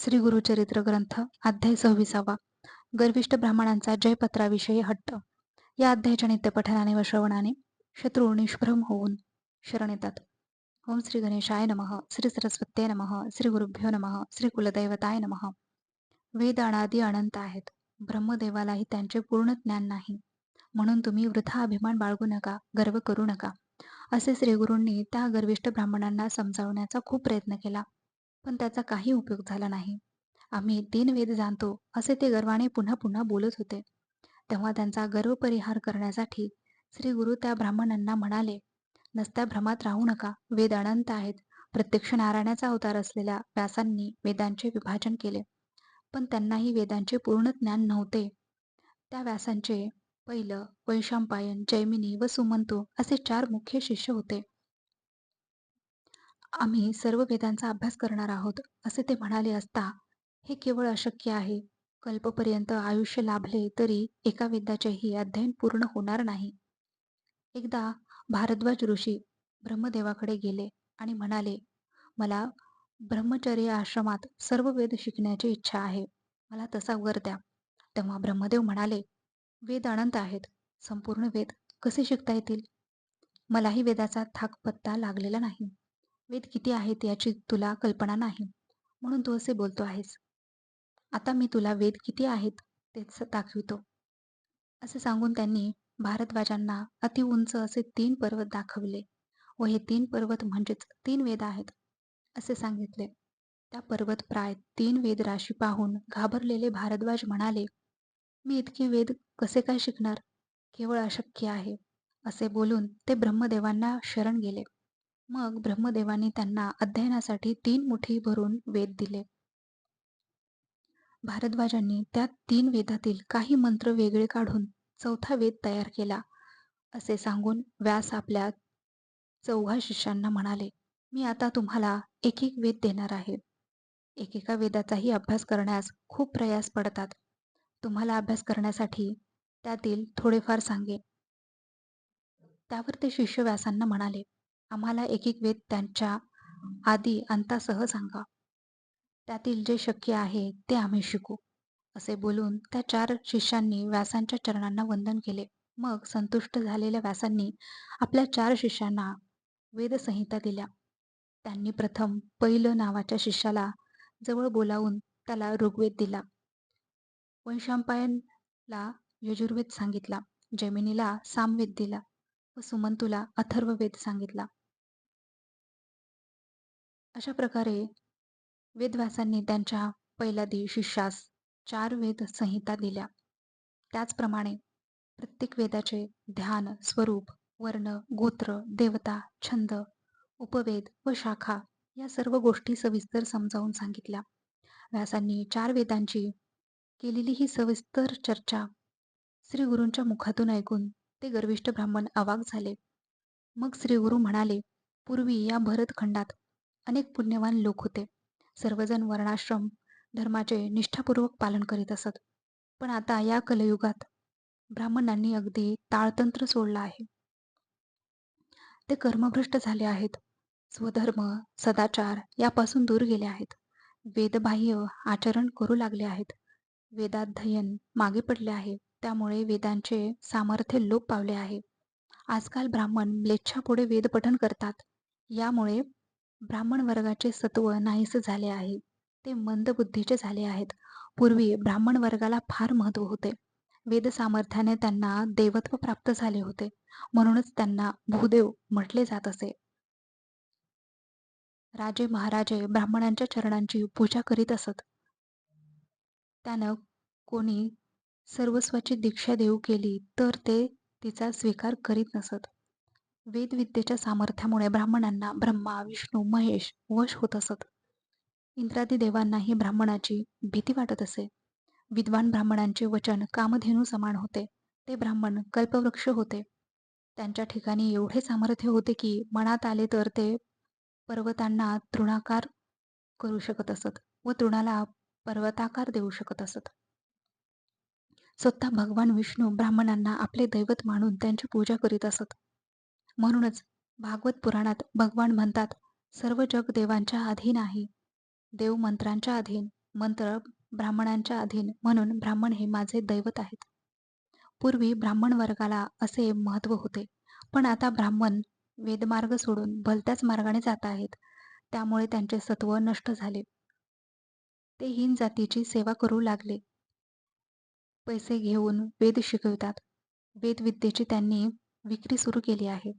श्री गुरुचरित्र ग्रंथ अध्याय 26वा गर्विष्ठ ब्राह्मणांचा जयपत्राविषयी हट्ट. या अध्यायाच्या नित्यपठनाने व श्रवणाने शत्रू निष्प्रम होऊन शरण येतात. ओम श्री गणेशाय नमः. श्री सरस्वत्ये नमः. श्री गुरुभ्यो नमः. श्री कुलदैवताय नमः. वेद अनादि अनंत आहेत. ब्रह्मदेवालाही त्यांचे पूर्ण ज्ञान नाही, म्हणून तुम्ही वृथा अभिमान बाळगू नका, गर्व करू नका, असे श्रीगुरूंनी त्या गर्विष्ठ ब्राह्मणांना समजावण्याचा खूप प्रयत्न केला, पण त्याचा काही उपयोग झाला नाही. आम्ही 3 वेद जाणतो, असे ते गर्वाने पुन्हा पुन्हा बोलत होते. तेव्हा त्यांचा गर्व परिहार करण्यासाठी श्री गुरु त्या ब्राह्मणांना म्हणाले, नसत्या भ्रमात राहू नका. वेद अनंत आहेत. प्रत्यक्ष नारायणाचा अवतार असलेल्या व्यासांनी वेदांचे विभाजन केले, पण त्यांनाही वेदांचे पूर्ण ज्ञान नव्हते. त्या व्यासांचे पहिलं वैशंपायन, जैमिनी व सुमंतू असे 4 मुख्य शिष्य होते. आम्ही सर्व वेदांचा अभ्यास करणार आहोत, असे ते म्हणाले असता, हे केवळ अशक्य आहे. कल्पपर्यंत आयुष्य लाभले तरी एका वेदाचेही अध्ययन पूर्ण होणार नाही. एकदा भारद्वाज ऋषी ब्रह्मदेवाकडे गेले आणि म्हणाले, मला ब्रह्मचर्य आश्रमात सर्व वेद शिकण्याची इच्छा आहे. मला तसा वर द्या. तेव्हा ब्रह्मदेव म्हणाले, वेद अनंत आहेत. संपूर्ण वेद कसे शिकता येतील? मलाही वेदाचा थाकपत्ता लागलेला नाही. वेद किती आहेत याची तुला कल्पना नाही, म्हणून तू असे बोलतो आहेस. आता मी तुला वेद किती आहेत तेच दाखवितो. असे सांगून त्यांनी भारद्वाजांना अति उंच असे 3 पर्वत दाखवले व हे 3 पर्वत म्हणजेच 3 वेद आहेत, असे सांगितले. त्या पर्वत प्राय 3 वेद राशी पाहून घाबरलेले भारद्वाज म्हणाले, मी इतके वेद कसे काय शिकणार? केवळ अशक्य आहे. असे बोलून ते ब्रह्मदेवांना शरण गेले. मग ब्रह्मदेवांनी त्यांना अध्ययनासाठी 3 मुठी भरून वेद दिले. भारद्वाजांनी त्या 3 वेदातील काही मंत्र वेगळे काढून 4था वेद तयार केला. असे सांगून व्यास आपल्या 4 शिष्यांना म्हणाले, मी आता तुम्हाला एक एक वेद देणार आहे. एकेका वेदाचाही अभ्यास करण्यास खूप प्रयास पडतात. तुम्हाला अभ्यास करण्यासाठी त्यातील थोडेफार सांगे. त्यावर ते शिष्य व्यासांना म्हणाले, आम्हाला एक एक वेद त्यांच्या आदी अंतासह सांगा. त्यातील जे शक्य आहे ते आम्ही शिकू. असे बोलून त्या 4 शिष्यांनी व्यासांच्या चरणांना वंदन केले. मग संतुष्ट झालेल्या व्यासांनी आपल्या 4 शिष्यांना वेदसंहिता दिल्या. त्यांनी प्रथम पैल नावाच्या शिष्याला जवळ बोलावून त्याला ऋग्वेद दिला. वैशंपायनला यजुर्वेद सांगितला. जैमिनीला सामवेद दिला व सुमंतूला अथर्ववेद सांगितला. अशा प्रकारे वेदव्यासांनी त्यांच्या पैलादी शिष्यास 4 वेद संहिता दिल्या. त्याचप्रमाणे प्रत्येक वेदाचे ध्यान, स्वरूप, वर्ण, गोत्र, देवता, छंद, उपवेद व शाखा या सर्व गोष्टी सविस्तर समजावून सांगितल्या. व्यासांनी 4 वेदांची केलेली ही सविस्तर चर्चा श्री गुरूंच्या मुखातून ऐकून ते गर्विष्ठ ब्राह्मण अवाक झाले. मग श्री गुरु म्हणाले, पूर्वी या भरतखंडात अनेक पुण्यवान लोक होते. सर्वजण वर्णाश्रम धर्माचे निष्ठापूर्वक पालन करीत असत. पण आता या कलयुगात ब्राह्मणांनी अगदी ताळतंत्र सोडला आहे. ते कर्मभ्रष्ट झाले आहेत. स्वधर्म, सदाचार यापासून दूर गेले आहेत. वेदबाह्य आचरण करू लागले आहेत. वेदाध्ययन मागे पडले आहे. त्यामुळे वेदांचे सामर्थ्य लोप पावले आहे. आजकाल ब्राह्मण म्लेच्छापुढे वेदपठण करतात. यामुळे ब्राह्मण वर्गाचे सत्व नाहीसे झाले आहे. ते मंदबुद्धीचे झाले आहेत. पूर्वी ब्राह्मण वर्गाला फार महत्त्व होते. वेद सामर्थ्याने त्यांना देवत्व प्राप्त झाले होते, म्हणूनच त्यांना भूदेव म्हटले जात असे. राजे महाराजे ब्राह्मणांच्या चरणांची पूजा करीत असत. त्यानं कोणी सर्वस्वाची दीक्षा देऊ केली तर ते तिचा स्वीकार करीत नसत. वेदविद्येच्या सामर्थ्यामुळे ब्राह्मणांना ब्रह्मा, विष्णू, महेश वश होत असत. इंद्रादी देवांनाही ब्राह्मणाची भीती वाटत असे. विद्वान ब्राह्मणांचे वचन कामधेनू समान होते. ते ब्राह्मण कल्पवृक्ष होते. त्यांच्या ठिकाणी एवढे सामर्थ्य होते की मनात आले तर ते पर्वतांना तृणाकार करू शकत असत व तृणाला पर्वताकार देऊ शकत असत. स्वतः भगवान विष्णू ब्राह्मणांना आपले दैवत मानून त्यांची पूजा करीत असत. म्हणूनच भागवत पुराणात भगवान म्हणतात, सर्व जग देवांच्या अधीन आहे. देव मंत्रांच्या अधीन मंत्र ब्राह्मणांच्या अधीन, म्हणून ब्राह्मण हे माझे दैवत आहेत. पूर्वी ब्राह्मण वर्गाला असे महत्त्व होते, पण आता ब्राह्मण वेदमार्ग सोडून भलत्याच मार्गाने जात आहेत. त्यामुळे त्यांचे सत्व नष्ट झाले. ते हीन जातीची सेवा करू लागले. पैसे घेऊन वेद शिकवितात. वेदविद्येची त्यांनी विक्री सुरू केली आहे.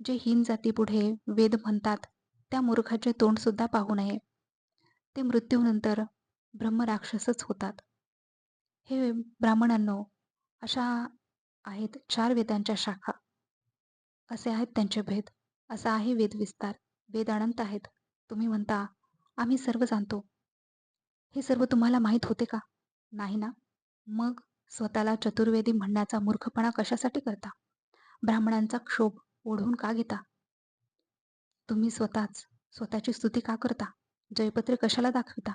जे हीन जातीपुढे वेद म्हणतात, त्या मूर्खाचे तोंड सुद्धा पाहू नये. ते मृत्यूनंतर ब्रह्मराक्षसच होतात. हे ब्राह्मणांनो, अशा आहेत 4 वेदांच्या शाखा. असे आहेत त्यांचे भेद. असा आहे वेदविस्तार. वेद अनंत आहेत. तुम्ही म्हणता, आम्ही सर्व जाणतो. हे सर्व तुम्हाला माहीत होते का? नाही ना? मग स्वतःला चतुर्वेदी म्हणण्याचा मूर्खपणा कशासाठी करता? ब्राह्मणांचा क्षोभ ओढवून का घेता? तुम्ही स्वतःची स्तुती का करता? जयपत्रे कशाला दाखविता?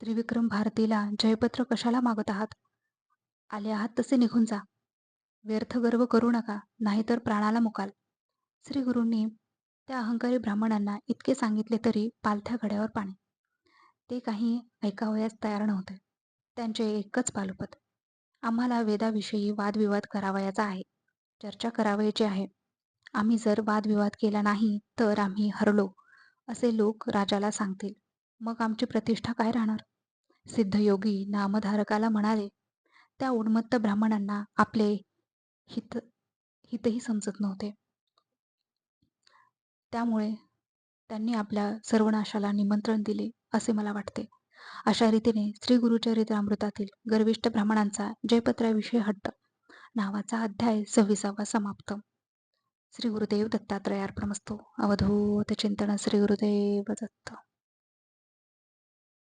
त्रिविक्रम भारतीला जयपत्र कशाला मागत आहात? आले आहात तसे निघून जा. व्यर्थ गर्व करू नका, नाहीतर प्राणाला मुकाल. श्रीगुरूंनी त्या अहंकारी ब्राह्मणांना इतके सांगितले तरी पालथ्या घड्यावर पाणी. ते काही ऐकावयास तयार नव्हते. त्यांचे एकच पालुपत, आम्हाला वेदाविषयी वादविवाद करावयाचा आहे, चर्चा करावयाची आहे. आम्ही जर वादविवाद केला नाही तर आम्ही हरलो, असे लोक राजाला सांगतील. मग आमची प्रतिष्ठा काय राहणार? सिद्धयोगी नामधारकाला म्हणाले, त्या उन्मत्त ब्राह्मणांना आपले हित हितही समजत नव्हते. त्यामुळे त्यांनी आपल्या सर्वनाशाला निमंत्रण दिले, असे मला वाटते. अशा रीतीने श्री गुरुचरित्रामृतातील गर्विष्ठ ब्राह्मणांचा जयपत्राविषयी हट्ट नावाचा अध्याय 26वा समाप्त. श्री गुरुदेव दत्तात्रयार्पणमस्तु. अवधूत चिंतन श्री गुरुदेव दत्त.